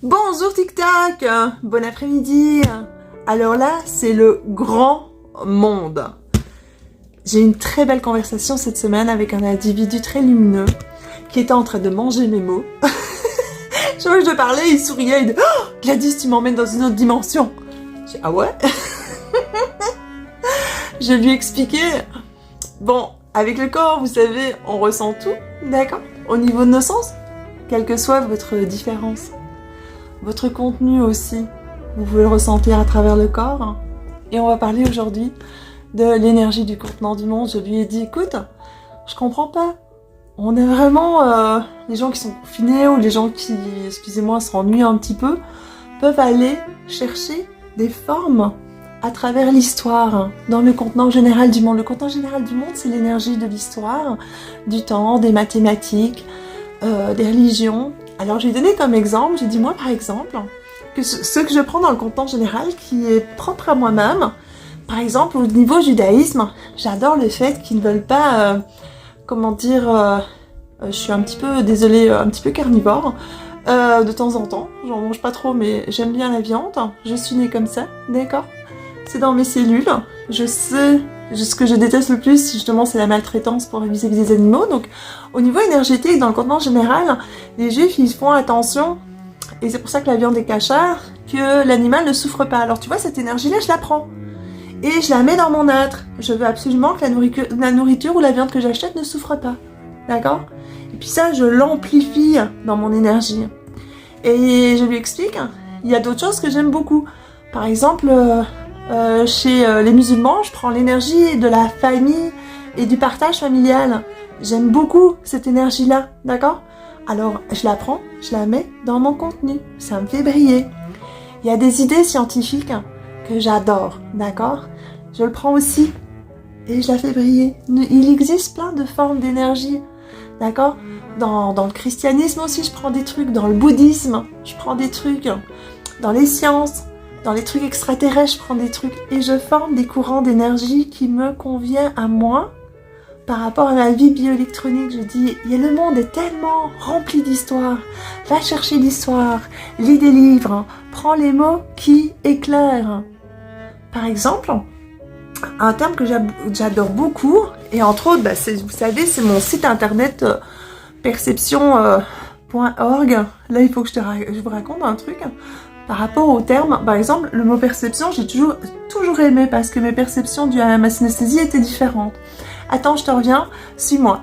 Bonjour TikTok, bon après-midi. Alors là, c'est le grand monde. J'ai eu une très belle conversation cette semaine avec un individu très lumineux qui était en train de manger mes mots. Chaque fois que je parlais, il souriait, il disait « Oh, Gladys, tu m'emmènes dans une autre dimension !» J'ai dit « Ah ouais ?» Je lui ai expliqué « Bon, avec le corps, vous savez, on ressent tout, d'accord? Au niveau de nos sens, quelle que soit votre différence. Votre contenu aussi, vous pouvez le ressentir à travers le corps. Et on va parler aujourd'hui de l'énergie du contenant du monde. Je lui ai dit, écoute, je comprends pas. On est vraiment, les gens qui sont confinés ou les gens qui, excusez-moi, s'ennuient un petit peu, peuvent aller chercher des formes à travers l'histoire, dans le contenant général du monde. Le contenant général du monde, c'est l'énergie de l'histoire, du temps, des mathématiques, des religions. Alors j'ai donné comme exemple, j'ai dit moi par exemple, que ce que je prends dans le contenant général qui est propre à moi-même, par exemple au niveau judaïsme, j'adore le fait qu'ils ne veulent pas, comment dire, je suis un petit peu, désolée, un petit peu carnivore, de temps en temps, j'en mange pas trop mais j'aime bien la viande, je suis née comme ça, d'accord? C'est dans mes cellules, je sais, ce que je déteste le plus, justement, c'est la maltraitance pour vis-à-vis des animaux. Donc, au niveau énergétique, dans le contenant général, les juifs, ils font attention, et c'est pour ça que la viande est cachère, que l'animal ne souffre pas. Alors, tu vois, cette énergie-là, je la prends. Et je la mets dans mon être. Je veux absolument que la nourriture ou la viande que j'achète ne souffre pas. D'accord? Et puis ça, je l'amplifie dans mon énergie. Et je lui explique, il y a d'autres choses que j'aime beaucoup. Par exemple, chez les musulmans, je prends l'énergie de la famille et du partage familial. J'aime beaucoup cette énergie-là, d'accord? Alors, je la prends, je la mets dans mon contenu. Ça me fait briller. Il y a des idées scientifiques que j'adore, d'accord? Je le prends aussi et je la fais briller. Il existe plein de formes d'énergie, d'accord? Dans le christianisme aussi, je prends des trucs. Dans le bouddhisme, je prends des trucs. Dans les sciences, dans les trucs extraterrestres, je prends des trucs et je forme des courants d'énergie qui me conviennent à moi par rapport à ma vie bioélectronique. Je dis, le monde est tellement rempli d'histoire. Va chercher l'histoire, lis des livres, prends les mots qui éclairent. Par exemple, un terme que j'adore beaucoup, et entre autres, vous savez, c'est mon site internet perception.org. Là, il faut que je vous raconte un truc. Par rapport au terme, par exemple, le mot perception, j'ai toujours aimé parce que mes perceptions dues à ma synesthésie étaient différentes. Attends, je te reviens, suis-moi.